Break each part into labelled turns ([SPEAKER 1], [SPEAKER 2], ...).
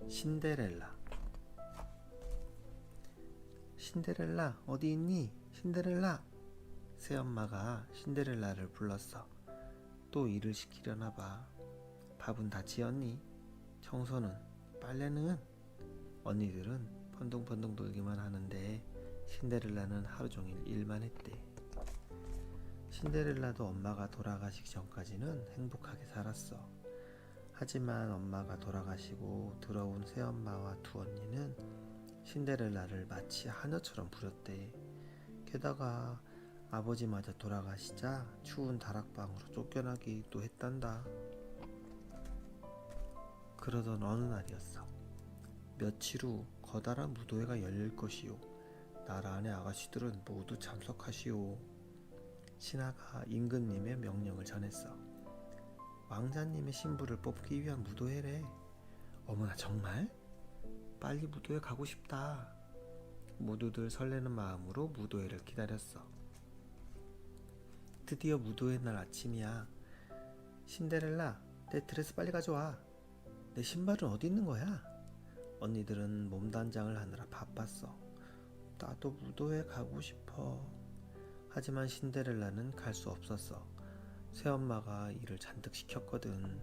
[SPEAKER 1] 신데렐라. 신데렐라 어디 있니? 신데렐라. 새엄마가 신데렐라를 불렀어. 또 일을 시키려나 봐. 밥은 다 지었니? 청소는? 빨래는? 언니들은 펀둥펀둥 돌기만 하는데 신데렐라는 하루 종일 일만 했대. 신데렐라도 엄마가 돌아가시기 전까지는 행복하게 살았어. 하지만 엄마가 돌아가시고 들어온 새엄마와 두 언니는 신데렐라를 마치 하녀처럼 부렸대. 게다가 아버지마저 돌아가시자 추운 다락방으로 쫓겨나기도 했단다. 그러던 어느 날이었어. 며칠 후 커다란 무도회가 열릴 것이요. 나라 안의 아가씨들은 모두 참석하시오. 신하가 임금님의 명령을 전했어. 왕자님의 신부를 뽑기 위한 무도회래. 어머나 정말? 빨리 무도회 가고 싶다. 모두들 설레는 마음으로 무도회를 기다렸어. 드디어 무도회 날 아침이야. 신데렐라, 내 드레스 빨리 가져와. 내 신발은 어디 있는 거야? 언니들은 몸단장을 하느라 바빴어. 나도 무도회 가고 싶어. 하지만 신데렐라는 갈 수 없었어. 새엄마가 일을 잔뜩 시켰거든.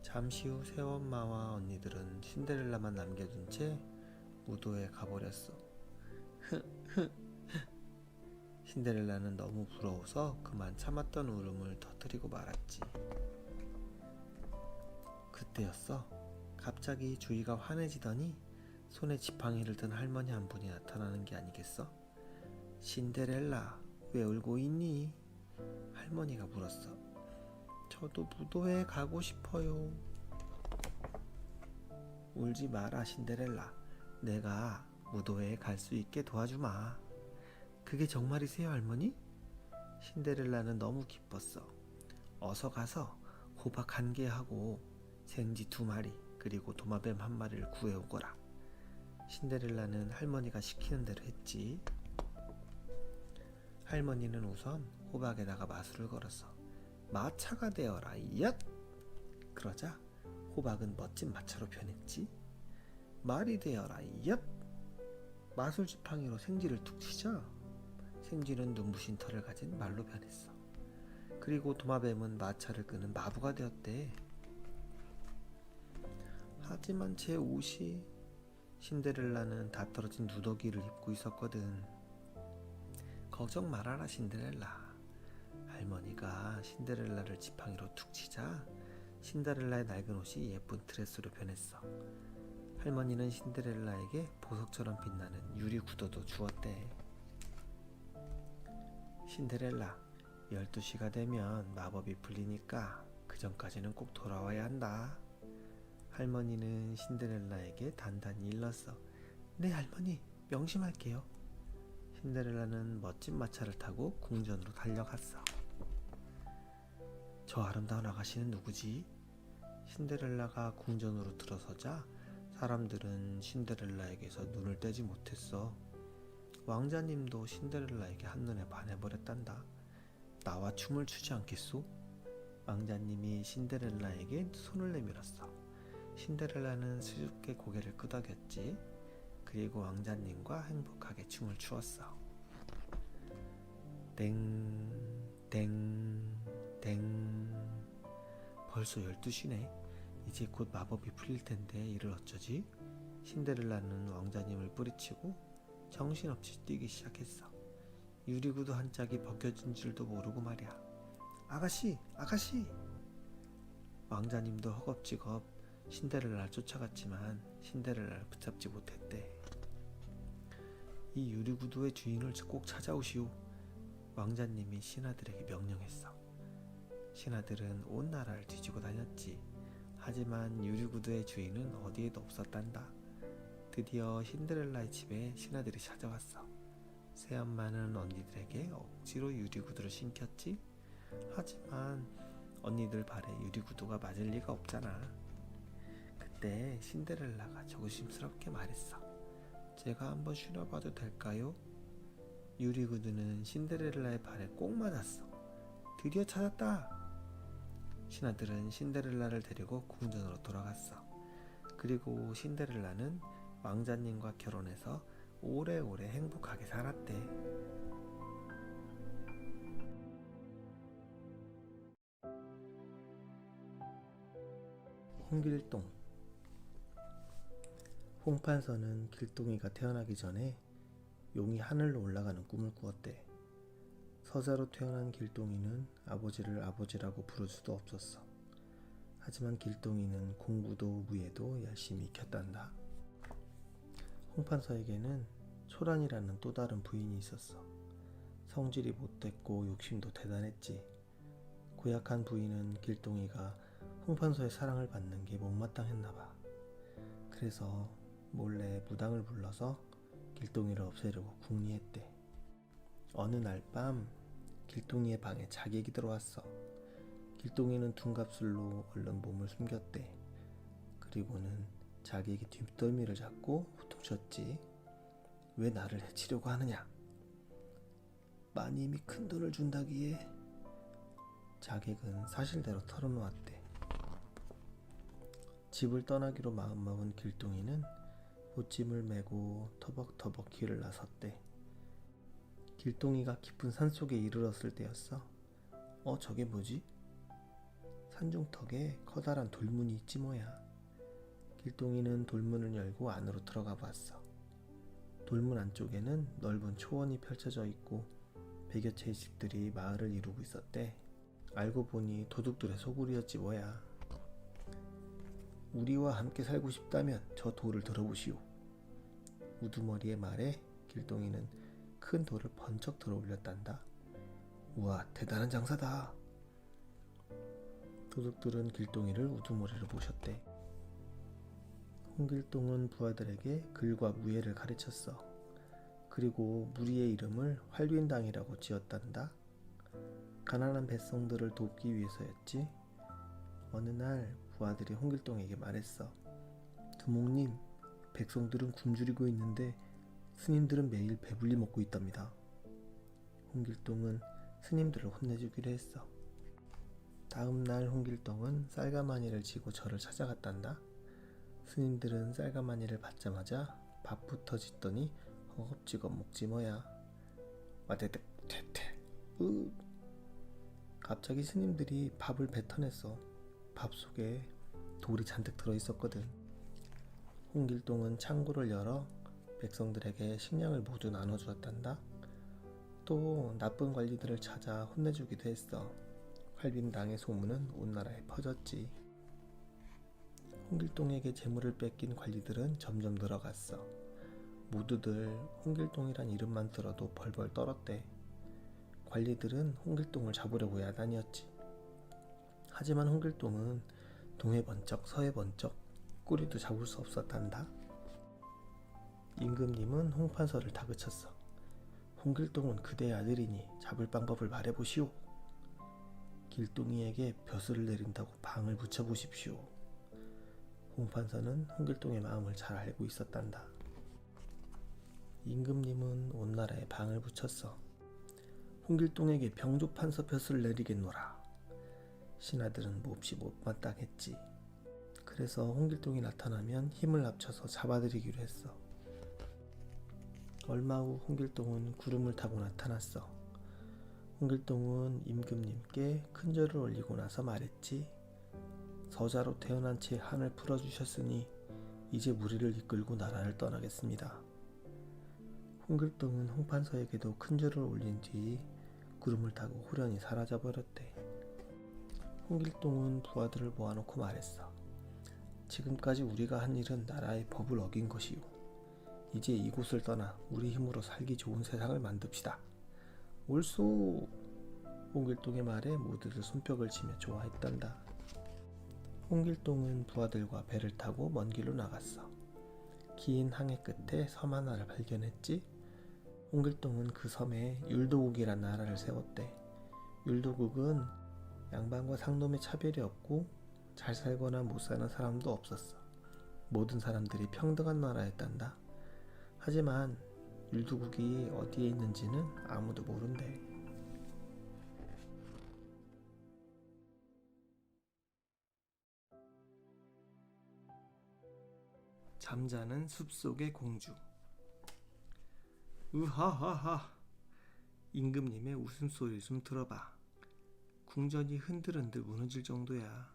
[SPEAKER 1] 잠시 후 새엄마와 언니들은 신데렐라만 남겨둔 채 무도회에 가버렸어. 신데렐라는 너무 부러워서 그만 참았던 울음을 터뜨리고 말았지. 그때였어. 갑자기 주위가 환해지더니 손에 지팡이를 든 할머니 한 분이 나타나는 게 아니겠어? 신데렐라, 왜 울고 있니? 할머니가 물었어. 저도 무도회에 가고 싶어요. 울지 마라, 신데렐라. 내가 무도회에 갈 수 있게 도와주마. 그게 정말이세요, 할머니? 신데렐라는 너무 기뻤어. 어서 가서 호박 1개 하고 생쥐 2마리 그리고 도마뱀 1마리를 구해오거라. 신데렐라는 할머니가 시키는 대로 했지. 할머니는 우선 호박에다가 마술을 걸었어. 마차가 되어라, 얏! 그러자 호박은 멋진 마차로 변했지. 말이 되어라, 얏! 마술 지팡이로 생쥐를 툭 치자 생쥐는 눈부신 털을 가진 말로 변했어. 그리고 도마뱀은 마차를 끄는 마부가 되었대. 하지만 제 옷이... 신데렐라는 다 떨어진 누더기를 입고 있었거든. 걱정 말아라, 신데렐라. 할머니가 신데렐라를 지팡이로 툭 치자 신데렐라의 낡은 옷이 예쁜 드레스로 변했어. 할머니는 신데렐라에게 보석처럼 빛나는 유리 구두도 주었대. 신데렐라, 12시가 되면 마법이 풀리니까 그 전까지는 꼭 돌아와야 한다. 할머니는 신데렐라에게 단단히 일렀어. 네, 할머니, 명심할게요. 신데렐라는 멋진 마차를 타고 궁전으로 달려갔어. 저 아름다운 아가씨는 누구지? 신데렐라가 궁전으로 들어서자 사람들은 신데렐라에게서 눈을 떼지 못했어. 왕자님도 신데렐라에게 한눈에 반해버렸단다. 나와 춤을 추지 않겠소? 왕자님이 신데렐라에게 손을 내밀었어. 신데렐라는 수줍게 고개를 끄덕였지. 그리고 왕자님과 행복하게 춤을 추었어. 땡, 땡, 땡. 벌써 12시네. 이제 곧 마법이 풀릴 텐데 이를 어쩌지? 신데렐라는 왕자님을 뿌리치고 정신없이 뛰기 시작했어. 유리구두 한 짝이 벗겨진 줄도 모르고 말이야. 아가씨, 아가씨! 왕자님도 허겁지겁 신데렐라를 쫓아갔지만 신데렐라를 붙잡지 못했대. 이 유리구두의 주인을 꼭 찾아오시오. 왕자님이 신하들에게 명령했어. 신하들은 온 나라를 뒤지고 다녔지. 하지만 유리구두의 주인은 어디에도 없었단다. 드디어 신데렐라의 집에 신하들이 찾아왔어. 새엄마는 언니들에게 억지로 유리구두를 신겼지. 하지만 언니들 발에 유리구두가 맞을 리가 없잖아. 그때 신데렐라가 조심스럽게 말했어. 제가 한번 신어봐도 될까요? 유리구두는 신데렐라의 발에 꼭 맞았어. 드디어 찾았다. 신하들은 신데렐라를 데리고 궁전으로 돌아갔어. 그리고 신데렐라는 왕자님과 결혼해서 오래오래 행복하게 살았대. 홍길동. 홍판서는 길동이가 태어나기 전에 용이 하늘로 올라가는 꿈을 꾸었대. 서자로 태어난 길동이는 아버지를 아버지라고 부를 수도 없었어. 하지만 길동이는 공부도 무예도 열심히 익혔단다. 홍판서에게는 초란이라는 또 다른 부인이 있었어. 성질이 못됐고 욕심도 대단했지. 고약한 부인은 길동이가 홍판서의 사랑을 받는 게 못마땅했나봐. 그래서 몰래 무당을 불러서 길동이를 없애려고 궁리했대. 어느 날 밤 길동이의 방에 자객이 들어왔어. 길동이는 둔갑술로 얼른 몸을 숨겼대. 그리고는 자객의 뒷덜미를 잡고 호통쳤지. 왜 나를 해치려고 하느냐? 마님이 큰 돈을 준다기에. 자객은 사실대로 털어놓았대. 집을 떠나기로 마음먹은 길동이는 보찜을 메고 터벅터벅 길을 나섰대. 길동이가 깊은 산속에 이르렀을 때였어. 저게 뭐지? 산중턱에 커다란 돌문이 있지 뭐야. 길동이는 돌문을 열고 안으로 들어가 봤어. 돌문 안쪽에는 넓은 초원이 펼쳐져 있고 100여 채의 집들이 마을을 이루고 있었대. 알고 보니 도둑들의 소굴이었지 뭐야. 우리와 함께 살고 싶다면 저 돌을 들어보시오. 우두머리의 말에 길동이는 큰 돌을 번쩍 들어 올렸단다. 우와, 대단한 장사다. 도둑들은 길동이를 우두머리로 모셨대. 홍길동은 부하들에게 글과 무예를 가르쳤어. 그리고 무리의 이름을 활륜당이라고 지었단다. 가난한 백성들을 돕기 위해서였지. 어느 날 부하들이 홍길동에게 말했어. 두목님, 백성들은 굶주리고 있는데 스님들은 매일 배불리 먹고 있답니다. 홍길동은 스님들을 혼내주기로 했어. 다음 날 홍길동은 쌀가마니를 지고 절을 찾아갔단다. 스님들은 쌀가마니를 받자마자 밥부터 짓더니 허겁지겁 먹지 뭐야. 와대대 퇴퇴 으. 갑자기 스님들이 밥을 뱉어냈어. 밥 속에 돌이 잔뜩 들어있었거든. 홍길동은 창고를 열어 백성들에게 식량을 모두 나눠주었단다. 또 나쁜 관리들을 찾아 혼내주기도 했어. 활빈당의 소문은 온 나라에 퍼졌지. 홍길동에게 재물을 뺏긴 관리들은 점점 늘어갔어. 모두들 홍길동이란 이름만 들어도 벌벌 떨었대. 관리들은 홍길동을 잡으려고 야단이었지. 하지만 홍길동은 동해 번쩍 서해 번쩍 꼬리도 잡을 수 없었단다. 임금님은 홍판서를 다그쳤어. 홍길동은 그대의 아들이니 잡을 방법을 말해보시오. 길동이에게 벼슬을 내린다고 방을 붙여보십시오. 홍판서는 홍길동의 마음을 잘 알고 있었단다. 임금님은 온 나라에 방을 붙였어. 홍길동에게 병조판서 벼슬을 내리겠노라. 신하들은 몹시 못마땅했지. 그래서 홍길동이 나타나면 힘을 합쳐서 잡아들이기로 했어. 얼마 후 홍길동은 구름을 타고 나타났어. 홍길동은 임금님께 큰절을 올리고 나서 말했지. 서자로 태어난 채 한을 풀어주셨으니 이제 무리를 이끌고 나라를 떠나겠습니다. 홍길동은 홍판서에게도 큰절을 올린 뒤 구름을 타고 호련히 사라져버렸대. 홍길동은 부하들을 모아놓고 말했어. 지금까지 우리가 한 일은 나라의 법을 어긴 것이오. 이제 이곳을 떠나 우리 힘으로 살기 좋은 세상을 만듭시다. 옳소! 홍길동의 말에 모두들 손뼉을 치며 좋아했단다. 홍길동은 부하들과 배를 타고 먼 길로 나갔어. 긴 항해 끝에 섬 하나를 발견했지. 홍길동은 그 섬에 율도국이란 나라를 세웠대. 율도국은 양반과 상놈의 차별이 없고 잘 살거나 못 사는 사람도 없었어. 모든 사람들이 평등한 나라였단다. 하지만 율도국이 어디에 있는지는 아무도 모른대. 잠자는 숲속의 공주. 으하하하. 임금님의 웃음소리 좀 들어봐. 궁전이 흔들흔들 무너질 정도야.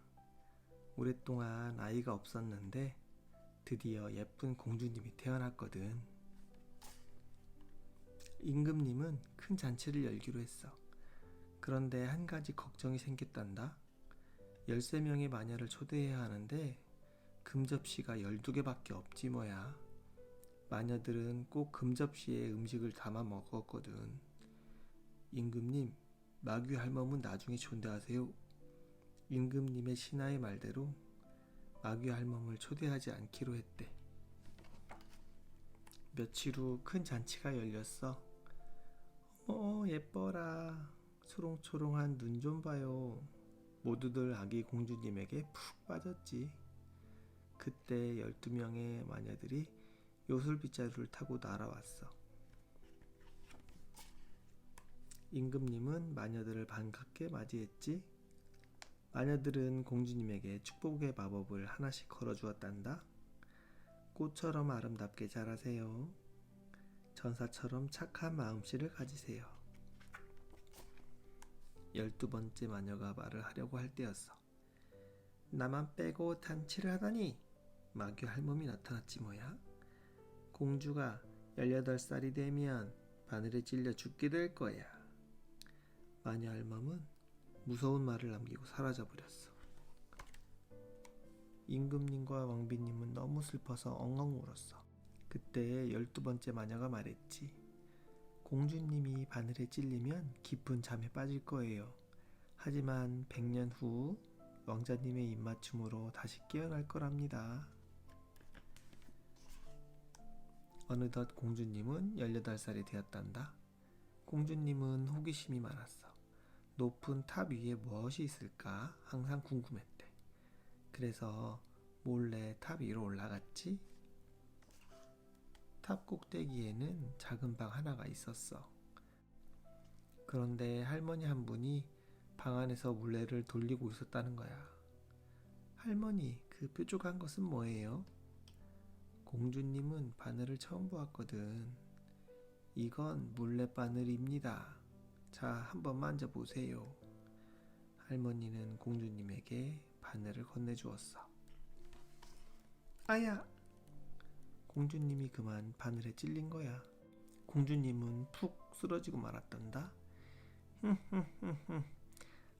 [SPEAKER 1] 오랫동안 아이가 없었는데 드디어 예쁜 공주님이 태어났거든. 임금님은 큰 잔치를 열기로 했어. 그런데 한 가지 걱정이 생겼단다. 13명의 마녀를 초대해야 하는데 금접시가 12개밖에 없지 뭐야. 마녀들은 꼭 금접시에 음식을 담아 먹었거든. 임금님, 마귀 할멈은 나중에 초대하세요. 임금님의 신하의 말대로 마귀 할멈을 초대하지 않기로 했대. 며칠 후 큰 잔치가 열렸어. 어머, 예뻐라. 초롱초롱한 눈 좀 봐요. 모두들 아기 공주님에게 푹 빠졌지. 그때 12명의 마녀들이 요술빗자루를 타고 날아왔어. 임금님은 마녀들을 반갑게 맞이했지. 마녀들은 공주님에게 축복의 마법을 하나씩 걸어주었단다. 꽃처럼 아름답게 자라세요. 전사처럼 착한 마음씨를 가지세요. 12번째 마녀가 말을 하려고 할 때였어. 나만 빼고 잔치를 하다니. 마귀 할멈이 나타났지 뭐야. 공주가 18살이 되면 바늘에 찔려 죽게 될 거야. 마녀 할멈은 무서운 말을 남기고 사라져버렸어. 임금님과 왕비님은 너무 슬퍼서 엉엉 울었어. 그때 12번째 마녀가 말했지. 공주님이 바늘에 찔리면 깊은 잠에 빠질 거예요. 하지만 100년 후 왕자님의 입맞춤으로 다시 깨어날 거랍니다. 어느덧 공주님은 18살이 되었단다. 공주님은 호기심이 많았어. 높은 탑 위에 무엇이 있을까 항상 궁금했대. 그래서 몰래 탑 위로 올라갔지. 탑 꼭대기에는 작은 방 하나가 있었어. 그런데 할머니 한 분이 방 안에서 물레를 돌리고 있었다는 거야. 할머니, 그 뾰족한 것은 뭐예요? 공주님은 바늘을 처음 보았거든. 이건 물레바늘입니다. 자, 한번 만져보세요. 할머니는 공주님에게 바늘을 건네주었어. 아야! 공주님이 그만 바늘에 찔린 거야. 공주님은 푹 쓰러지고 말았단다.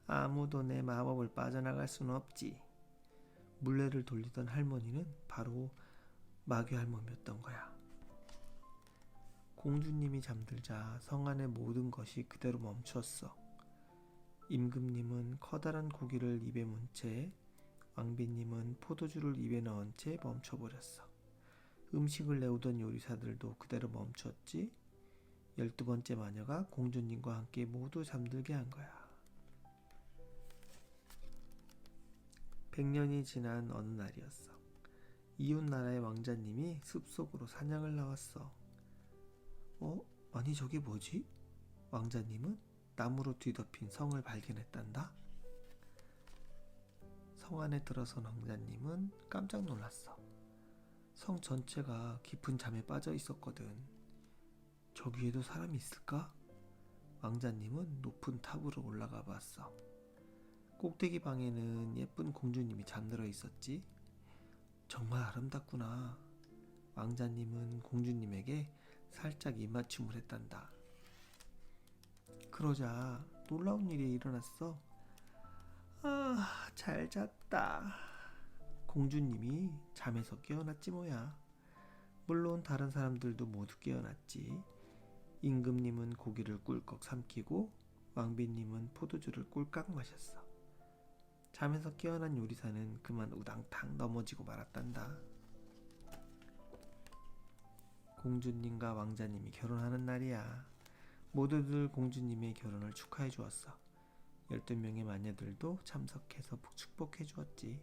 [SPEAKER 1] 아무도 내 마법을 빠져나갈 수는 없지. 물레를 돌리던 할머니는 바로 마귀 할멈이었던 거야. 공주님이 잠들자 성 안의 모든 것이 그대로 멈추었어. 임금님은 커다란 고기를 입에 문 채, 왕비님은 포도주를 입에 넣은 채 멈춰버렸어. 음식을 내오던 요리사들도 그대로 멈췄지. 12번째 마녀가 공주님과 함께 모두 잠들게 한 거야. 100년이 지난 어느 날이었어. 이웃나라의 왕자님이 숲속으로 사냥을 나왔어. 아니 저게 뭐지? 왕자님은 나무로 뒤덮인 성을 발견했단다. 성 안에 들어선 왕자님은 깜짝 놀랐어. 성 전체가 깊은 잠에 빠져 있었거든. 저기에도 사람이 있을까? 왕자님은 높은 탑으로 올라가 봤어. 꼭대기 방에는 예쁜 공주님이 잠들어 있었지. 정말 아름답구나. 왕자님은 공주님에게 살짝 입맞춤을 했단다. 그러자 놀라운 일이 일어났어. 잘 잤다. 공주님이 잠에서 깨어났지 뭐야. 물론 다른 사람들도 모두 깨어났지. 임금님은 고기를 꿀꺽 삼키고 왕비님은 포도주를 꿀깍 마셨어. 잠에서 깨어난 요리사는 그만 우당탕 넘어지고 말았단다. 공주님과 왕자님이 결혼하는 날이야. 모두들 공주님의 결혼을 축하해 주었어. 12명의 마녀들도 참석해서 축복해 주었지.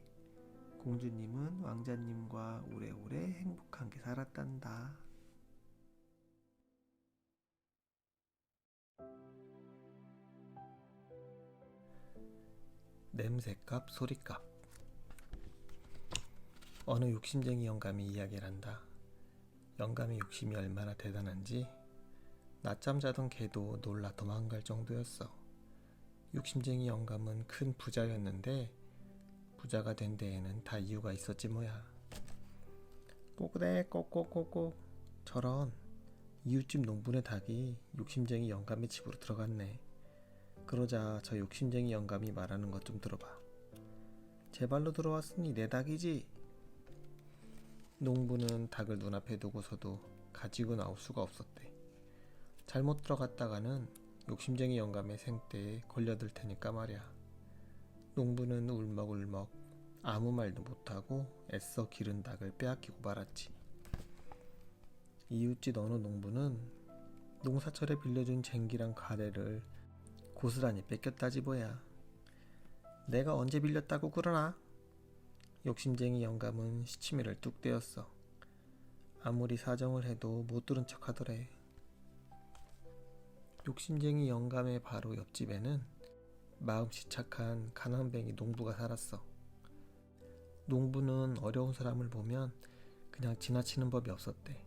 [SPEAKER 1] 공주님은 왕자님과 오래오래 행복하게 살았단다. 냄새값, 소리값. 어느 욕심쟁이 영감이 이야기를 한다. 영감의 욕심이 얼마나 대단한지 낮잠 자던 개도 놀라 도망갈 정도였어. 욕심쟁이 영감은 큰 부자였는데 부자가 된 데에는 다 이유가 있었지 뭐야. 꼬그대 꼬꼬꼬꼬. 저런, 이웃집 농부네 닭이 욕심쟁이 영감의 집으로 들어갔네. 그러자 저 욕심쟁이 영감이 말하는 것 좀 들어봐. 제 발로 들어왔으니 내 닭이지. 농부는 닭을 눈앞에 두고서도 가지고 나올 수가 없었대. 잘못 들어갔다가는 욕심쟁이 영감의 생떼에 걸려들 테니까 말이야. 농부는 울먹울먹 아무 말도 못하고 애써 기른 닭을 빼앗기고 말았지. 이웃집 어느 농부는 농사철에 빌려준 쟁기랑 가래를 고스란히 뺏겼다지 뭐야. 내가 언제 빌렸다고 그러나? 욕심쟁이 영감은 시치미를 뚝 떼었어. 아무리 사정을 해도 못 들은 척 하더래. 욕심쟁이 영감의 바로 옆집에는 마음씨 착한 가난뱅이 농부가 살았어. 농부는 어려운 사람을 보면 그냥 지나치는 법이 없었대.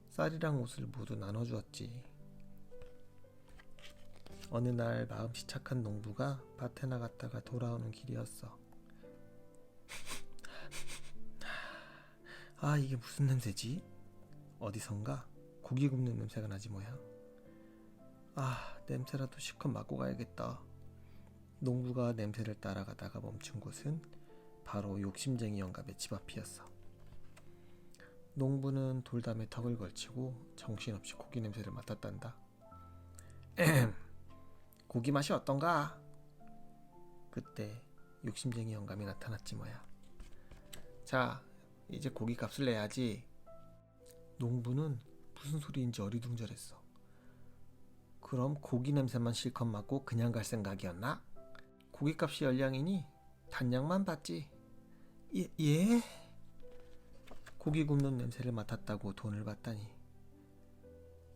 [SPEAKER 1] 쌀이랑 옷을 모두 나눠주었지. 어느 날 마음씨 착한 농부가 밭에 나갔다가 돌아오는 길이었어. 아, 이게 무슨 냄새지? 어디선가 고기 굽는 냄새가 나지 뭐야. 아, 냄새라도 실컷 맡고 가야겠다. 농부가 냄새를 따라가다가 멈춘 곳은 바로 욕심쟁이 영감의 집 앞이었어. 농부는 돌담에 턱을 걸치고 정신없이 고기 냄새를 맡았단다. 고기 맛이 어떤가? 그때 욕심쟁이 영감이 나타났지 뭐야. 자, 이제 고기 값을 내야지. 농부는 무슨 소리인지 어리둥절했어. 그럼 고기 냄새만 실컷 맡고 그냥 갈 생각이었나? 고기값이 열량이니 단량만 받지. 예? 고기 굽는 냄새를 맡았다고 돈을 받다니.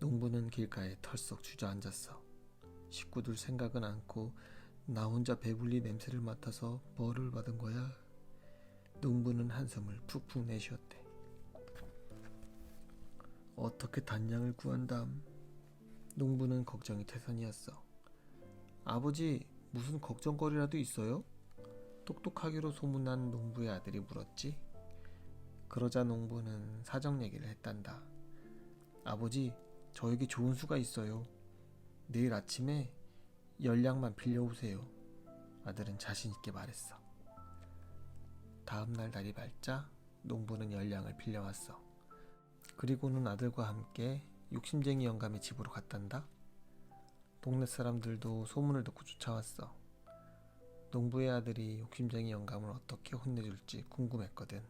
[SPEAKER 1] 농부는 길가에 털썩 주저앉았어. 식구들 생각은 않고 나 혼자 배불리 냄새를 맡아서 벌을 받은 거야. 농부는 한숨을 푹푹 내쉬었대. 어떻게 단량을 구한담? 농부는 걱정이 태산이었어. 아버지, 무슨 걱정거리라도 있어요? 똑똑하기로 소문난 농부의 아들이 물었지. 그러자 농부는 사정 얘기를 했단다. 아버지, 저에게 좋은 수가 있어요. 내일 아침에 열량만 빌려오세요. 아들은 자신있게 말했어. 다음날 날이 밝자 농부는 열량을 빌려왔어. 그리고는 아들과 함께 욕심쟁이 영감의 집으로 갔단다. 동네 사람들도 소문을 듣고 쫓아왔어. 농부의 아들이 욕심쟁이 영감을 어떻게 혼내줄지 궁금했거든.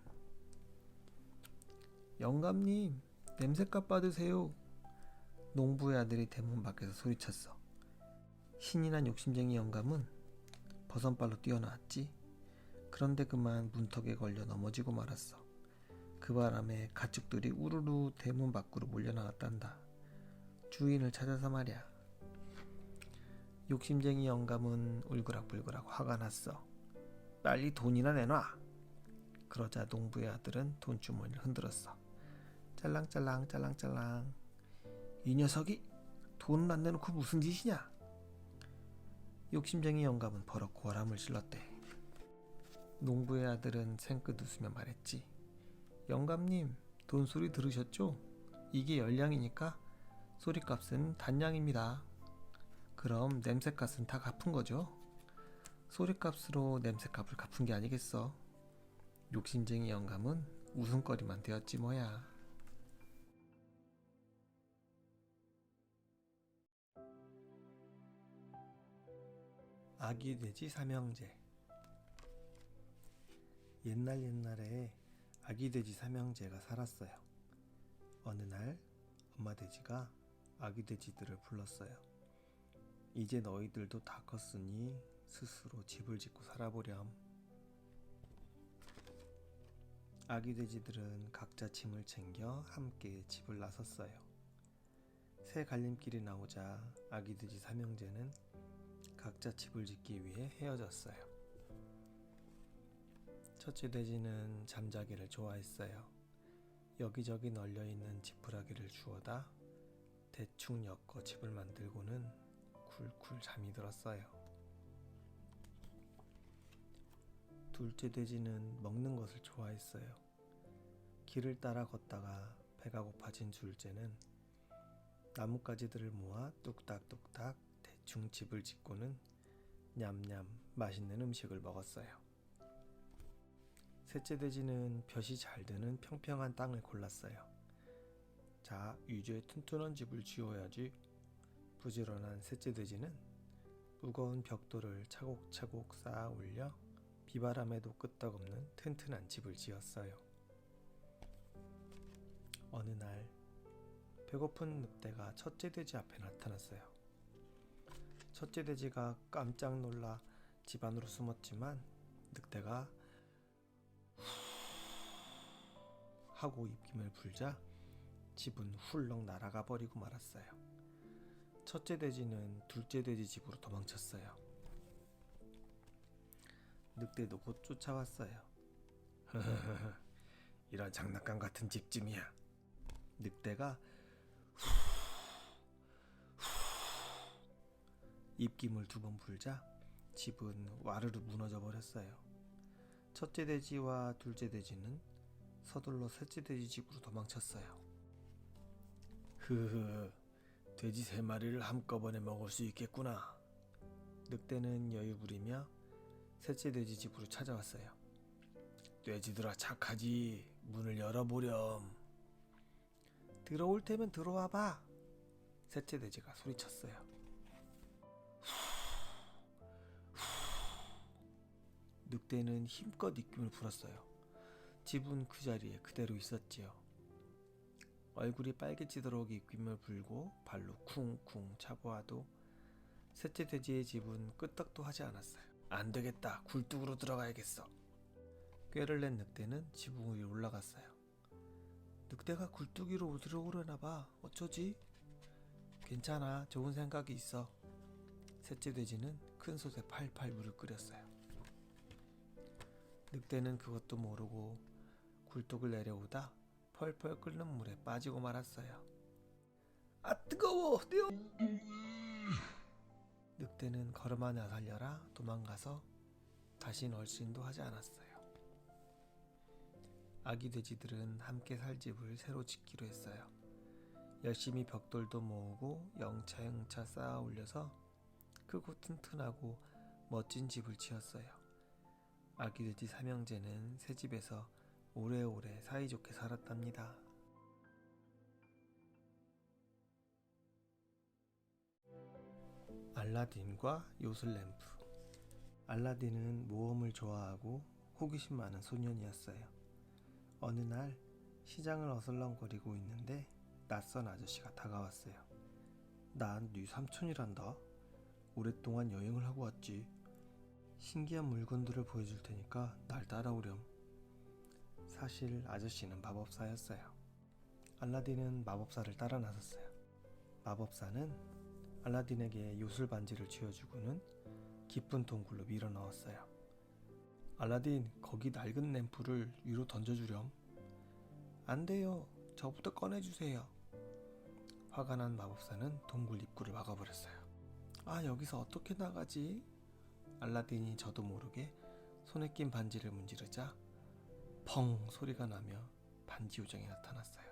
[SPEAKER 1] 영감님, 냄새값 받으세요. 농부의 아들이 대문 밖에서 소리쳤어. 신이 난 욕심쟁이 영감은 버선발로 뛰어나왔지. 그런데 그만 문턱에 걸려 넘어지고 말았어. 그 바람에 가축들이 우르르 대문 밖으로 몰려나왔단다. 주인을 찾아서 말이야. 욕심쟁이 영감은 울그락불그락 화가 났어. 빨리 돈이나 내놔. 그러자 농부의 아들은 돈주머니를 흔들었어. 짤랑짤랑 짤랑짤랑. 이 녀석이 돈을 안 내놓고 무슨 짓이냐? 욕심쟁이 영감은 버럭 고함을 질렀대. 농부의 아들은 생긋 웃으며 말했지. 영감님, 돈 소리 들으셨죠? 이게 열량이니까 소리값은 단량입니다. 그럼 냄새값은 다 갚은 거죠? 소리값으로 냄새값을 갚은 게 아니겠어? 욕심쟁이 영감은 웃음거리만 되었지 뭐야. 아기 돼지 삼형제. 옛날에 아기 돼지 삼형제가 살았어요. 어느 날 엄마 돼지가 아기 돼지들을 불렀어요. 이제 너희들도 다 컸으니 스스로 집을 짓고 살아보렴. 아기 돼지들은 각자 짐을 챙겨 함께 집을 나섰어요. 새 갈림길이 나오자 아기 돼지 삼형제는 각자 집을 짓기 위해 헤어졌어요. 첫째 돼지는 잠자기를 좋아했어요. 여기저기 널려있는 지푸라기를 주워다 대충 엮어 집을 만들고는 쿨쿨 잠이 들었어요. 둘째 돼지는 먹는 것을 좋아했어요. 길을 따라 걷다가 배가 고파진 둘째는 나뭇가지들을 모아 뚝딱뚝딱 대충 집을 짓고는 냠냠 맛있는 음식을 먹었어요. 셋째 돼지는 볕이 잘 드는 평평한 땅을 골랐어요. 자, 위주에 튼튼한 집을 지어야지. 부지런한 셋째 돼지는 무거운 벽돌을 차곡차곡 쌓아 올려 비바람에도 끄떡없는 튼튼한 집을 지었어요. 어느 날 배고픈 늑대가 첫째 돼지 앞에 나타났어요. 첫째 돼지가 깜짝 놀라 집 안으로 숨었지만 늑대가 하고 입김을 불자 집은 훌렁 날아가 버리고 말았어요. 첫째 돼지는 둘째 돼지 집으로 도망쳤어요. 늑대도 곧 쫓아왔어요. 이런 장난감 같은 집쯤이야. 늑대가 입김을 2번 불자 집은 와르르 무너져 버렸어요. 첫째 돼지와 둘째 돼지는 서둘러 셋째 돼지 집으로 도망쳤어요. 흐흐, 돼지 3마리를 한꺼번에 먹을 수 있겠구나. 늑대는 여유 부리며 셋째 돼지 집으로 찾아왔어요. 돼지들아 착하지, 문을 열어보렴. 들어올 테면 들어와봐. 셋째 돼지가 소리쳤어요. 늑대는 힘껏 입김을 불었어요. 집은 그 자리에 그대로 있었지요. 얼굴이 빨개지도록 입김을 불고 발로 쿵쿵 차보아도 셋째 돼지의 집은 끄떡도 하지 않았어요. 안 되겠다, 굴뚝으로 들어가야겠어. 꾀를 낸 늑대는 지붕 위로 올라갔어요. 늑대가 굴뚝 위로 들어오려나 봐. 어쩌지? 괜찮아, 좋은 생각이 있어. 셋째 돼지는 큰 솥에 팔팔 물을 끓였어요. 늑대는 그것도 모르고 굴뚝을 내려오다 펄펄 끓는 물에 빠지고 말았어요. 아 뜨거워! 내 늑대는 걸음아 나살려라 도망가서 다신 얼씬도 하지 않았어요. 아기 돼지들은 함께 살 집을 새로 짓기로 했어요. 열심히 벽돌도 모으고 영차영차 쌓아 올려서 크고 튼튼하고 멋진 집을 지었어요. 아기 돼지 삼형제는 새 집에서 오래오래 사이좋게 살았답니다. 알라딘과 요술램프. 알라딘은 모험을 좋아하고 호기심 많은 소년이었어요. 어느 날 시장을 어슬렁거리고 있는데 낯선 아저씨가 다가왔어요. 난 네 삼촌이란다. 오랫동안 여행을 하고 왔지. 신기한 물건들을 보여줄 테니까 날 따라오렴. 사실 아저씨는 마법사였어요. 알라딘은 마법사를 따라 나섰어요. 마법사는 알라딘에게 요술 반지를 쥐어주고는 깊은 동굴로 밀어 넣었어요. 알라딘, 거기 낡은 램프를 위로 던져주렴. 안 돼요. 저부터 꺼내주세요. 화가 난 마법사는 동굴 입구를 막아버렸어요. 아, 여기서 어떻게 나가지? 알라딘이 저도 모르게 손에 낀 반지를 문지르자 펑 소리가 나며 반지 요정이 나타났어요.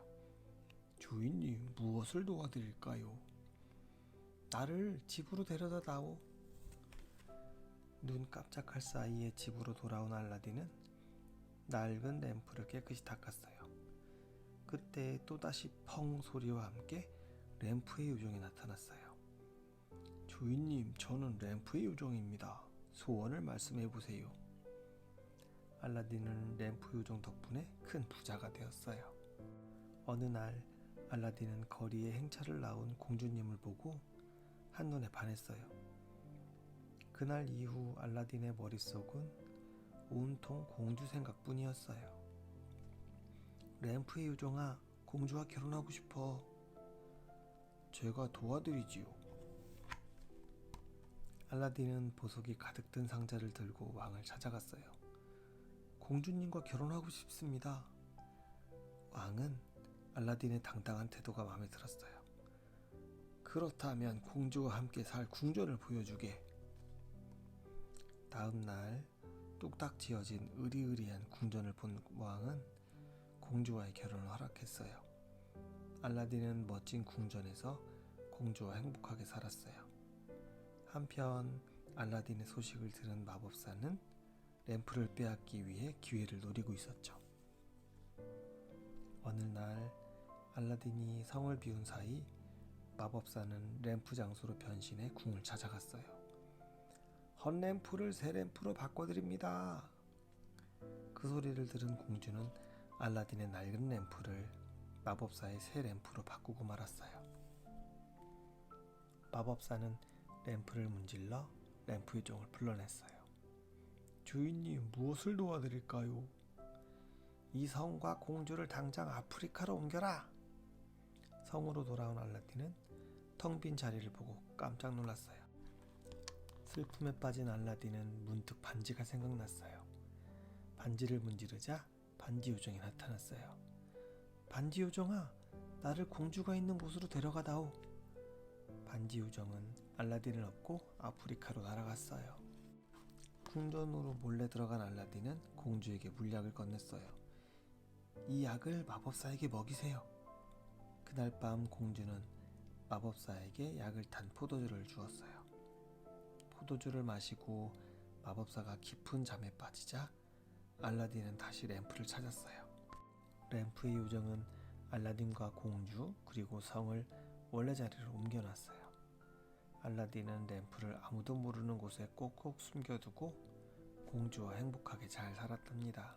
[SPEAKER 1] 주인님, 무엇을 도와드릴까요? 나를 집으로 데려다 다오. 눈 깜짝할 사이에 집으로 돌아온 알라딘은 낡은 램프를 깨끗이 닦았어요. 그때 또다시 펑 소리와 함께 램프의 요정이 나타났어요. 주인님, 저는 램프의 요정입니다. 소원을 말씀해보세요. 알라딘은 램프 요정 덕분에 큰 부자가 되었어요. 어느 날 알라딘은 거리에 행차를 나온 공주님을 보고 한눈에 반했어요. 그날 이후 알라딘의 머릿속은 온통 공주 생각뿐이었어요. 램프의 요정아, 공주와 결혼하고 싶어. 제가 도와드리지요. 알라딘은 보석이 가득 든 상자를 들고 왕을 찾아갔어요. 공주님과 결혼하고 싶습니다. 왕은 알라딘의 당당한 태도가 마음에 들었어요. 그렇다면 공주와 함께 살 궁전을 보여주게. 다음 날 뚝딱 지어진 으리으리한 궁전을 본 왕은 공주와의 결혼을 허락했어요. 알라딘은 멋진 궁전에서 공주와 행복하게 살았어요. 한편 알라딘의 소식을 들은 마법사는 램프를 빼앗기 위해 기회를 노리고 있었죠. 어느 날 알라딘이 성을 비운 사이 마법사는 램프 장소로 변신해 궁을 찾아갔어요. 헌 램프를 새 램프로 바꿔드립니다. 그 소리를 들은 공주는 알라딘의 낡은 램프를 마법사의 새 램프로 바꾸고 말았어요. 마법사는 램프를 문질러 램프 요정을 불러냈어요. 주인님, 무엇을 도와드릴까요? 이 성과 공주를 당장 아프리카로 옮겨라. 성으로 돌아온 알라딘은 텅 빈 자리를 보고 깜짝 놀랐어요. 슬픔에 빠진 알라딘은 문득 반지가 생각났어요. 반지를 문지르자 반지 요정이 나타났어요. 반지 요정아, 나를 공주가 있는 곳으로 데려가다오. 반지 요정은 알라딘을 업고 아프리카로 날아갔어요. 궁전으로 몰래 들어간 알라딘은 공주에게 물약을 건넸어요. 이 약을 마법사에게 먹이세요. 그날 밤 공주는 마법사에게 약을 탄 포도주를 주었어요. 포도주를 마시고 마법사가 깊은 잠에 빠지자 알라딘은 다시 램프를 찾았어요. 램프의 요정은 알라딘과 공주 그리고 성을 원래 자리로 옮겨놨어요. 알라딘은 램프를 아무도 모르는 곳에 꼭꼭 숨겨두고 공주와 행복하게 잘 살았답니다.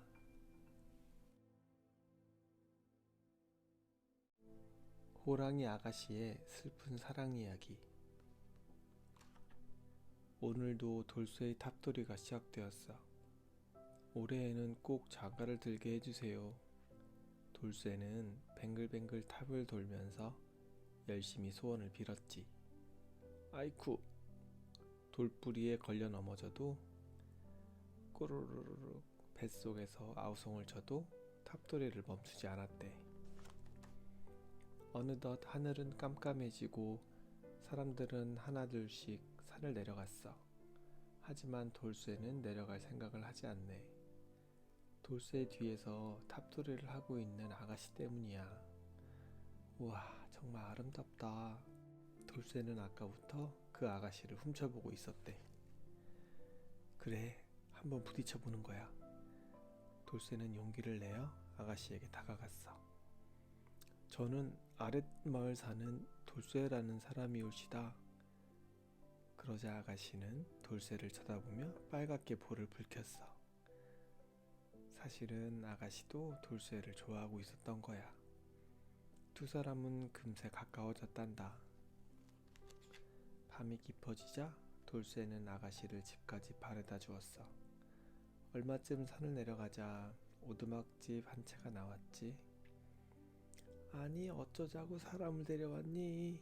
[SPEAKER 1] 호랑이 아가씨의 슬픈 사랑 이야기. 오늘도 돌쇠의 탑돌이가 시작되었어. 올해에는 꼭 장가를 들게 해주세요. 돌쇠는 뱅글뱅글 탑을 돌면서 열심히 소원을 빌었지. 아이쿠, 돌뿌리에 걸려 넘어져도 꼬르르르 뱃속에서 아우성을 쳐도 탑돌이를 멈추지 않았대. 어느덧 하늘은 깜깜해지고 사람들은 하나둘씩 산을 내려갔어. 하지만 돌쇠는 내려갈 생각을 하지 않네. 돌쇠 뒤에서 탑돌이를 하고 있는 아가씨 때문이야. 우와, 정말 아름답다. 돌쇠는 아까부터 그 아가씨를 훔쳐보고 있었대. 그래, 한번 부딪혀보는 거야. 돌쇠는 용기를 내어 아가씨에게 다가갔어. 저는 아랫마을 사는 돌쇠라는 사람이올시다. 그러자 아가씨는 돌쇠를 쳐다보며 빨갛게 볼을 붉혔어. 사실은 아가씨도 돌쇠를 좋아하고 있었던 거야. 두 사람은 금세 가까워졌단다. 밤이 깊어지자 돌쇠는 아가씨를 집까지 바래다 주었어. 얼마쯤 산을 내려가자 오두막집 한 채가 나왔지. 아니, 어쩌자고 사람을 데려왔니?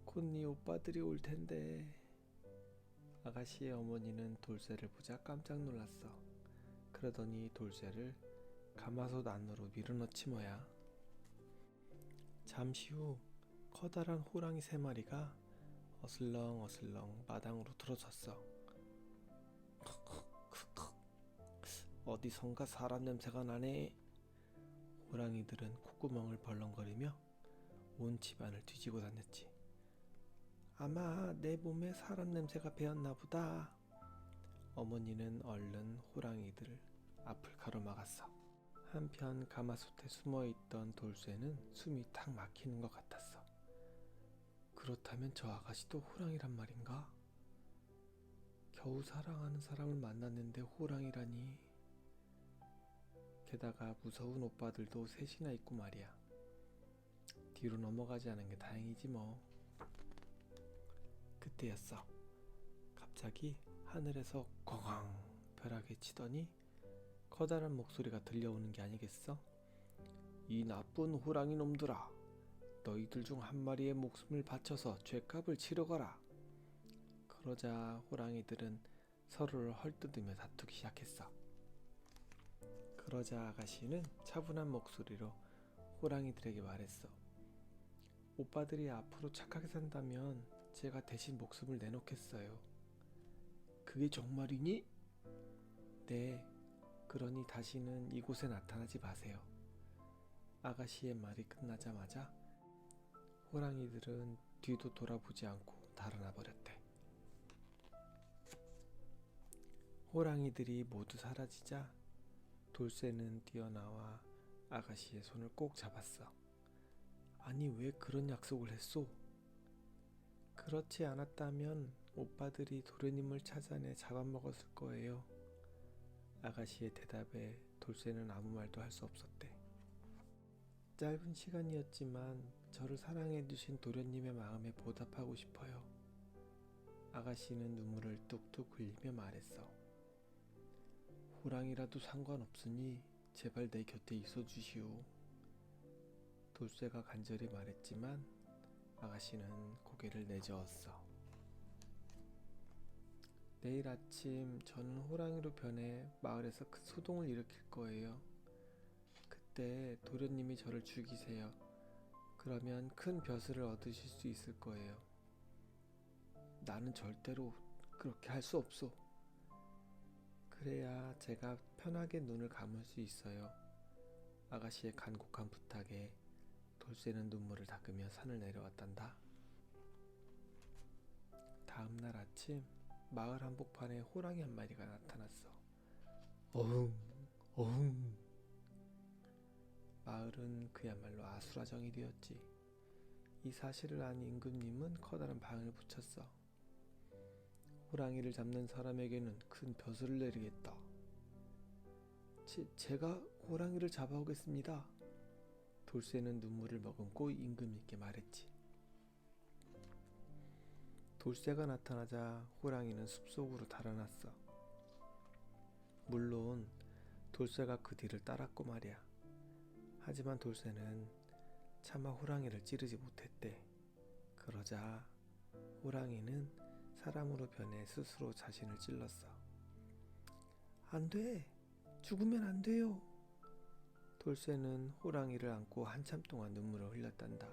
[SPEAKER 1] 곧 네 오빠들이 올 텐데. 아가씨의 어머니는 돌쇠를 보자 깜짝 놀랐어. 그러더니 돌쇠를 가마솥 안으로 밀어넣지 뭐야. 잠시 후 커다란 호랑이 3마리가 어슬렁어슬렁 마당으로 들어섰어. 어디선가 사람 냄새가 나네. 호랑이들은 콧구멍을 벌렁거리며 온 집안을 뒤지고 다녔지. 아마 내 몸에 사람 냄새가 배었나 보다. 어머니는 얼른 호랑이들 앞을 가로막았어. 한편 가마솥에 숨어있던 돌쇠는 숨이 탁 막히는 것 같았어. 그렇다면 저 아가씨도 호랑이란 말인가? 겨우 사랑하는 사람을 만났는데 호랑이라니. 게다가 무서운 오빠들도 셋이나 있고 말이야. 뒤로 넘어가지 않은 게 다행이지 뭐. 그때였어. 갑자기 하늘에서 꽝 벼락이 치더니 커다란 목소리가 들려오는 게 아니겠어? 이 나쁜 호랑이 놈들아, 너희들 중 한 마리의 목숨을 바쳐서 죗값을 치러가라. 그러자 호랑이들은 서로를 헐뜯으며 다투기 시작했어. 그러자 아가씨는 차분한 목소리로 호랑이들에게 말했어. 오빠들이 앞으로 착하게 산다면 제가 대신 목숨을 내놓겠어요. 그게 정말이니? 네, 그러니 다시는 이곳에 나타나지 마세요. 아가씨의 말이 끝나자마자 호랑이들은 뒤도 돌아보지 않고 달아나 버렸대. 호랑이들이 모두 사라지자 돌쇠는 뛰어나와 아가씨의 손을 꼭 잡았어. 아니, 왜 그런 약속을 했소? 그렇지 않았다면 오빠들이 도련님을 찾아내 잡아먹었을 거예요. 아가씨의 대답에 돌쇠는 아무 말도 할 수 없었대. 짧은 시간이었지만 저를 사랑해 주신 도련님의 마음에 보답하고 싶어요. 아가씨는 눈물을 뚝뚝 흘리며 말했어. 호랑이라도 상관없으니 제발 내 곁에 있어 주시오. 돌쇠가 간절히 말했지만 아가씨는 고개를 내저었어. 내일 아침 저는 호랑이로 변해 마을에서 큰 소동을 일으킬 거예요. 그때 도련님이 저를 죽이세요. 그러면 큰 벼슬을 얻으실 수 있을 거예요. 나는 절대로 그렇게 할 수 없소. 그래야 제가 편하게 눈을 감을 수 있어요. 아가씨의 간곡한 부탁에 돌쇠는 눈물을 닦으며 산을 내려왔단다. 다음날 아침 마을 한복판에 호랑이 한 마리가 나타났어. 어흥 어흥. 마을은 그야말로 아수라장이 되었지. 이 사실을 안 임금님은 커다란 방을 붙였어. 호랑이를 잡는 사람에게는 큰 벼슬을 내리겠다. 제가 호랑이를 잡아오겠습니다. 돌쇠는 눈물을 머금고 임금님께 말했지. 돌쇠가 나타나자 호랑이는 숲속으로 달아났어. 물론 돌쇠가 그 뒤를 따랐고 말이야. 하지만 돌쇠는 차마 호랑이를 찌르지 못했대. 그러자 호랑이는 사람으로 변해 스스로 자신을 찔렀어. 안 돼! 죽으면 안 돼요! 돌쇠는 호랑이를 안고 한참 동안 눈물을 흘렸단다.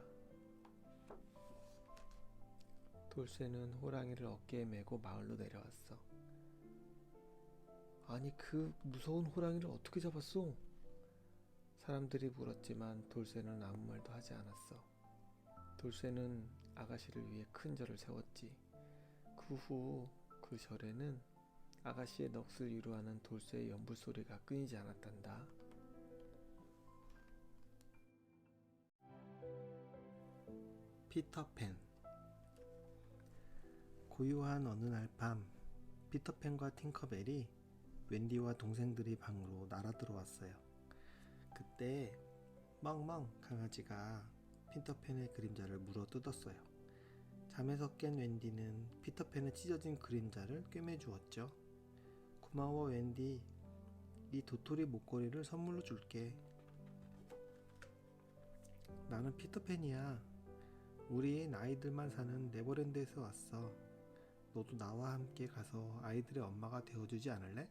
[SPEAKER 1] 돌쇠는 호랑이를 어깨에 메고 마을로 내려왔어. 아니, 그 무서운 호랑이를 어떻게 잡았어? 사람들이 물었지만 돌쇠는 아무 말도 하지 않았어. 돌쇠는 아가씨를 위해 큰 절을 세웠지. 그 후 그 절에는 아가씨의 넋을 위로하는 돌쇠의 연불 소리가 끊이지 않았단다. 피터팬. 고요한 어느 날 밤, 피터팬과 팅커벨이 웬디와 동생들이 방으로 날아 들어왔어요. 그때 멍멍 강아지가 피터팬의 그림자를 물어 뜯었어요. 잠에서 깬 웬디는 피터팬의 찢어진 그림자를 꿰매주었죠. 고마워 웬디, 네 도토리 목걸이를 선물로 줄게. 나는 피터팬이야. 우리 아이들만 사는 네버랜드에서 왔어. 너도 나와 함께 가서 아이들의 엄마가 되어주지 않을래?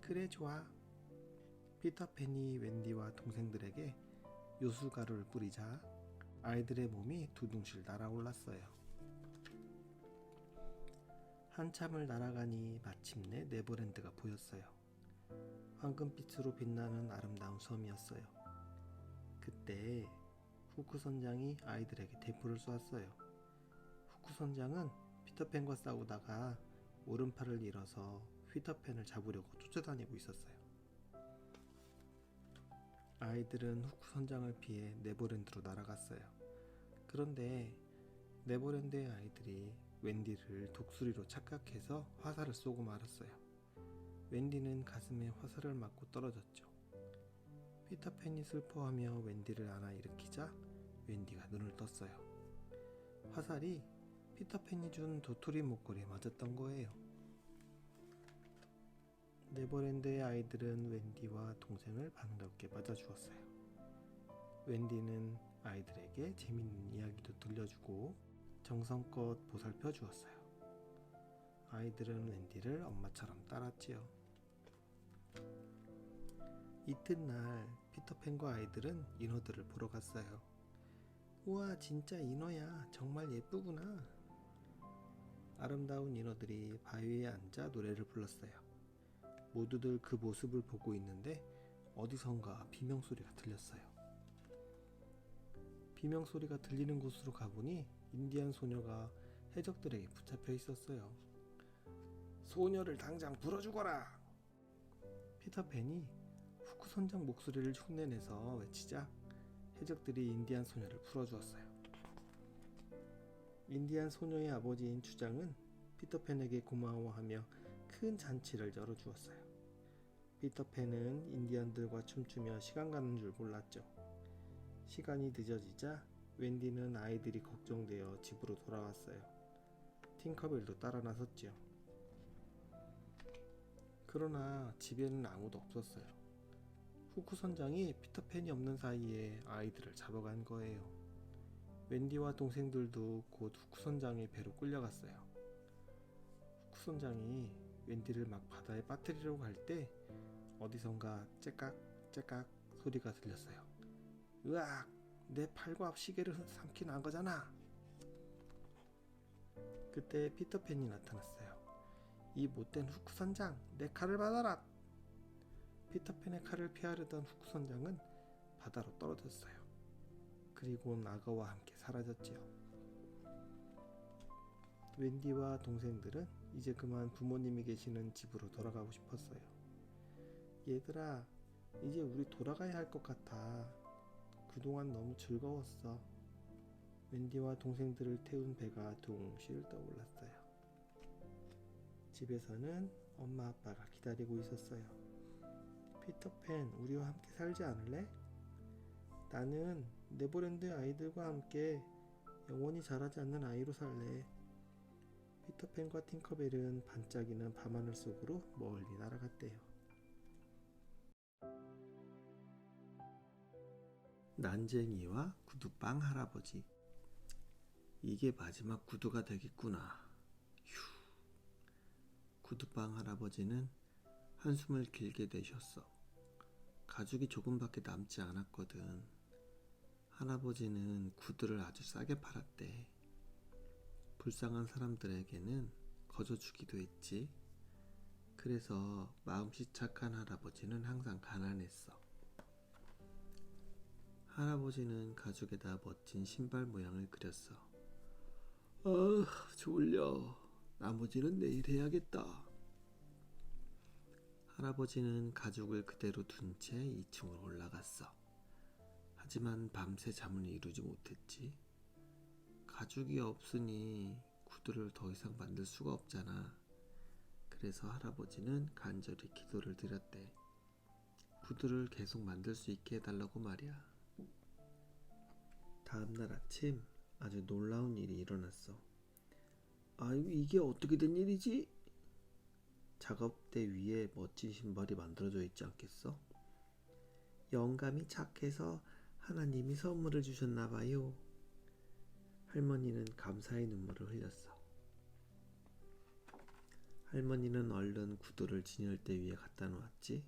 [SPEAKER 1] 그래, 좋아. 피터팬이 웬디와 동생들에게 요술가루를 뿌리자 아이들의 몸이 두둥실 날아올랐어요. 한참을 날아가니 마침내 네버랜드가 보였어요. 황금빛으로 빛나는 아름다운 섬이었어요. 그때 후크 선장이 아이들에게 대포를 쏘았어요. 후크 선장은 피터팬과 싸우다가 오른팔을 잃어서 피터팬을 잡으려고 쫓아다니고 있었어요. 아이들은 후크 선장을 피해 네버랜드로 날아갔어요. 그런데 네버랜드의 아이들이 웬디를 독수리로 착각해서 화살을 쏘고 말았어요. 웬디는 가슴에 화살을 맞고 떨어졌죠. 피터팬이 슬퍼하며 웬디를 안아 일으키자 웬디가 눈을 떴어요. 화살이 피터팬이 준 도토리 목걸이에 맞았던 거예요. 네버랜드의 아이들은 웬디와 동생을 반갑게 맞아주었어요. 웬디는 아이들에게 재밌는 이야기도 들려주고 정성껏 보살펴 주었어요. 아이들은 웬디를 엄마처럼 따랐지요. 이튿날 피터팬과 아이들은 인어들을 보러 갔어요. 우와, 진짜 인어야. 정말 예쁘구나. 아름다운 인어들이 바위에 앉아 노래를 불렀어요. 모두들 그 모습을 보고 있는데 어디선가 비명소리가 들렸어요. 비명소리가 들리는 곳으로 가보니 인디안 소녀가 해적들에게 붙잡혀 있었어요. 소녀를 당장 풀어주거라! 피터팬이 후크 선장 목소리를 흉내내서 외치자 해적들이 인디안 소녀를 풀어주었어요. 인디안 소녀의 아버지인 주장은 피터팬에게 고마워하며 큰 잔치를 열어주었어요. 피터팬은 인디언들과 춤추며 시간 가는 줄 몰랐죠. 시간이 늦어지자 웬디는 아이들이 걱정되어 집으로 돌아왔어요. 팅커벨도 따라 나섰죠. 그러나 집에는 아무도 없었어요. 후크 선장이 피터팬이 없는 사이에 아이들을 잡아간 거예요. 웬디와 동생들도 곧 후크 선장의 배로 끌려갔어요. 후크 선장이 웬디를 막 바다에 빠뜨리려고 할 때 어디선가 째깍째깍 소리가 들렸어요. 으악! 내 팔과 시계를 삼킨 한 거잖아. 그때 피터팬이 나타났어요. 이 못된 후크 선장, 내 칼을 받아라! 피터팬의 칼을 피하려던 후크 선장은 바다로 떨어졌어요. 그리고 악어와 함께 사라졌지요. 웬디와 동생들은 이제 그만 부모님이 계시는 집으로 돌아가고 싶었어요. 얘들아, 이제 우리 돌아가야 할 것 같아. 그동안 너무 즐거웠어. 웬디와 동생들을 태운 배가 둥실 떠올랐어요. 집에서는 엄마 아빠가 기다리고 있었어요. 피터팬, 우리와 함께 살지 않을래? 나는 네버랜드 아이들과 함께 영원히 자라지 않는 아이로 살래. 피터팬과 팅커벨은 반짝이는 밤하늘 속으로 멀리 날아갔대요. 난쟁이와 구두빵 할아버지. 이게 마지막 구두가 되겠구나. 휴. 구두빵 할아버지는 한숨을 길게 내쉬었어. 가죽이 조금밖에 남지 않았거든. 할아버지는 구두를 아주 싸게 팔았대. 불쌍한 사람들에게는 거저 주기도 했지. 그래서 마음씨 착한 할아버지는 항상 가난했어. 할아버지는 가죽에다 멋진 신발 모양을 그렸어. 졸려. 나머지는 내일 해야겠다. 할아버지는 가죽을 그대로 둔 채 2층으로 올라갔어. 하지만 밤새 잠을 이루지 못했지. 가죽이 없으니 구두를 더 이상 만들 수가 없잖아. 그래서 할아버지는 간절히 기도를 드렸대. 구두를 계속 만들 수 있게 해달라고 말이야. 다음날 아침 아주 놀라운 일이 일어났어. 아이고, 이게 어떻게 된 일이지? 작업대 위에 멋진 신발이 만들어져 있지 않겠어? 영감이 착해서 하나님이 선물을 주셨나봐요. 할머니는 감사의 눈물을 흘렸어. 할머니는 얼른 구두를 진열대 위에 갖다 놓았지.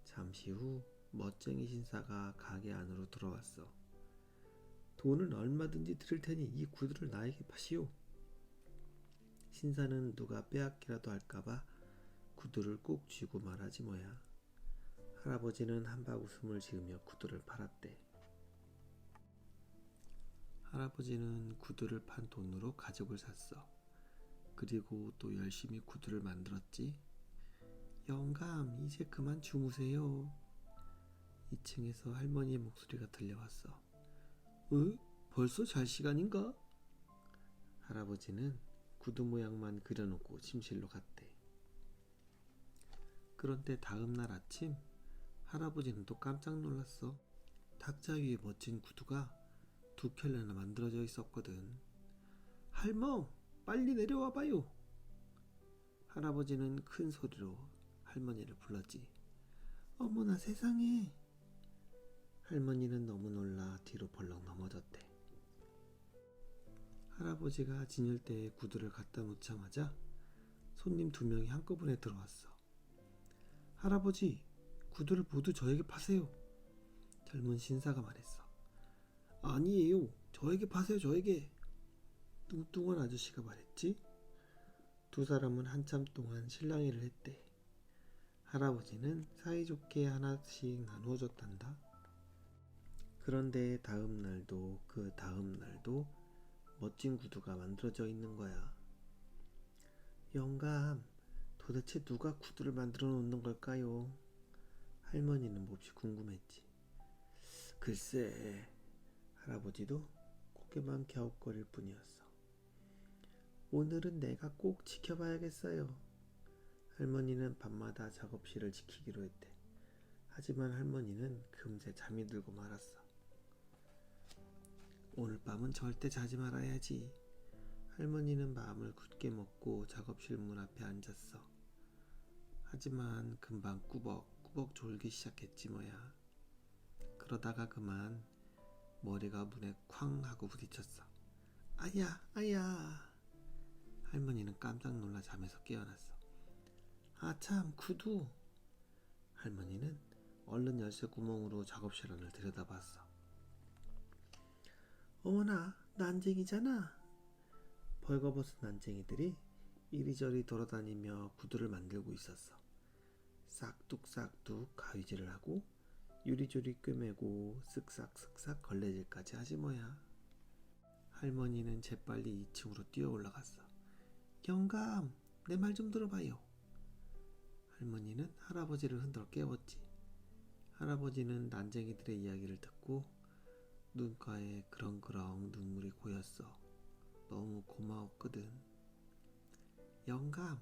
[SPEAKER 1] 잠시 후 멋쟁이 신사가 가게 안으로 들어왔어. 돈은 얼마든지 드릴 테니 이 구두를 나에게 파시오. 신사는 누가 빼앗기라도 할까봐 구두를 꼭 쥐고 말하지 뭐야. 할아버지는 한박 웃음을 지으며 구두를 팔았대. 할아버지는 구두를 판 돈으로 가죽을 샀어. 그리고 또 열심히 구두를 만들었지. 영감, 이제 그만 주무세요. 2층에서 할머니의 목소리가 들려왔어. 벌써 잘 시간인가? 할아버지는 구두 모양만 그려놓고 침실로 갔대. 그런데 다음날 아침 할아버지는 또 깜짝 놀랐어. 탁자 위에 멋진 구두가 2켤레나 만들어져 있었거든. 할멈, 빨리 내려와 봐요. 할아버지는 큰 소리로 할머니를 불렀지. 어머나 세상에. 할머니는 너무 놀라 뒤로 벌렁 넘어졌대. 할아버지가 진열대에 구두를 갖다 놓자마자 손님 2명이 한꺼번에 들어왔어. 할아버지, 구두를 모두 저에게 파세요. 젊은 신사가 말했어. 아니에요. 저에게 파세요, 저에게. 뚱뚱한 아저씨가 말했지. 두 사람은 한참 동안 실랑이를 했대. 할아버지는 사이좋게 하나씩 나누어 줬단다. 그런데 다음 날도 그 다음 날도 멋진 구두가 만들어져 있는 거야. 영감, 도대체 누가 구두를 만들어 놓는 걸까요? 할머니는 몹시 궁금했지. 글쎄, 할아버지도 고개만 갸웃거릴 뿐이었어. 오늘은 내가 꼭 지켜봐야겠어요. 할머니는 밤마다 작업실을 지키기로 했대. 하지만 할머니는 금세 잠이 들고 말았어. 오늘 밤은 절대 자지 말아야지. 할머니는 마음을 굳게 먹고 작업실 문 앞에 앉았어. 하지만 금방 꾸벅꾸벅 졸기 시작했지 뭐야. 그러다가 그만 머리가 문에 쾅 하고 부딪혔어. 아야, 아야. 할머니는 깜짝 놀라 잠에서 깨어났어. 아참, 구두. 할머니는 얼른 열쇠 구멍으로 작업실 안을 들여다봤어. 어머나, 난쟁이잖아. 벌거벗은 난쟁이들이 이리저리 돌아다니며 구두를 만들고 있었어. 싹둑싹둑 가위질을 하고 유리조리 꿰매고 쓱싹쓱싹 걸레질까지 하지 뭐야. 할머니는 재빨리 2층으로 뛰어 올라갔어. 영감, 내 말 좀 들어봐요. 할머니는 할아버지를 흔들어 깨웠지. 할아버지는 난쟁이들의 이야기를 듣고 눈가에 그렁그렁 눈물이 고였어. 너무 고마웠거든. 영감,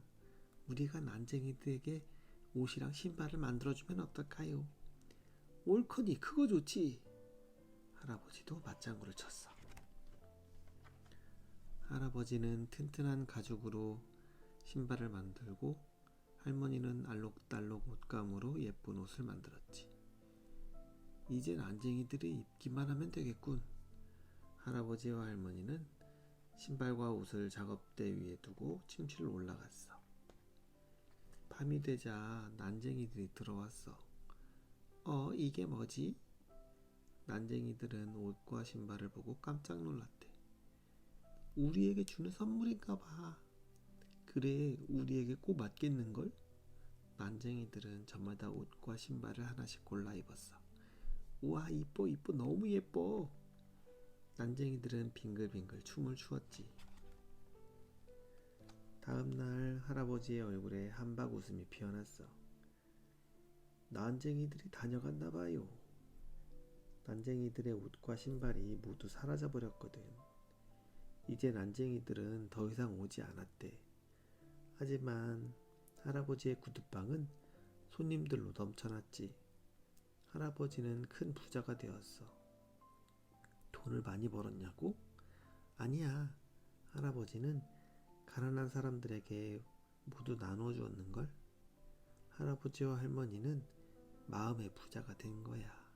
[SPEAKER 1] 우리가 난쟁이들에게 옷이랑 신발을 만들어주면 어떨까요? 옳거니, 그거 좋지. 할아버지도 맞장구를 쳤어. 할아버지는 튼튼한 가죽으로 신발을 만들고 할머니는 알록달록 옷감으로 예쁜 옷을 만들었지. 이제 난쟁이들이 입기만 하면 되겠군. 할아버지와 할머니는 신발과 옷을 작업대 위에 두고 층실로 올라갔어. 밤이 되자 난쟁이들이 들어왔어. 이게 뭐지? 난쟁이들은 옷과 신발을 보고 깜짝 놀랐대. 우리에게 주는 선물인가 봐. 그래, 우리에게 꼭 맞겠는걸? 난쟁이들은 저마다 옷과 신발을 하나씩 골라 입었어. 우와, 이뻐, 이뻐, 너무 예뻐. 난쟁이들은 빙글빙글 춤을 추었지. 다음날 할아버지의 얼굴에 한박 웃음이 피어났어. 난쟁이들이 다녀갔나 봐요. 난쟁이들의 옷과 신발이 모두 사라져버렸거든. 이제 난쟁이들은 더 이상 오지 않았대. 하지만 할아버지의 구두방은 손님들로 넘쳐났지. 할아버지는 큰 부자가 되었어. 돈을 많이 벌었냐고? 아니야. 할아버지는 가난한 사람들에게 모두 나눠 주었는걸? 할아버지와 할머니는 마음의 부자가 된 거야.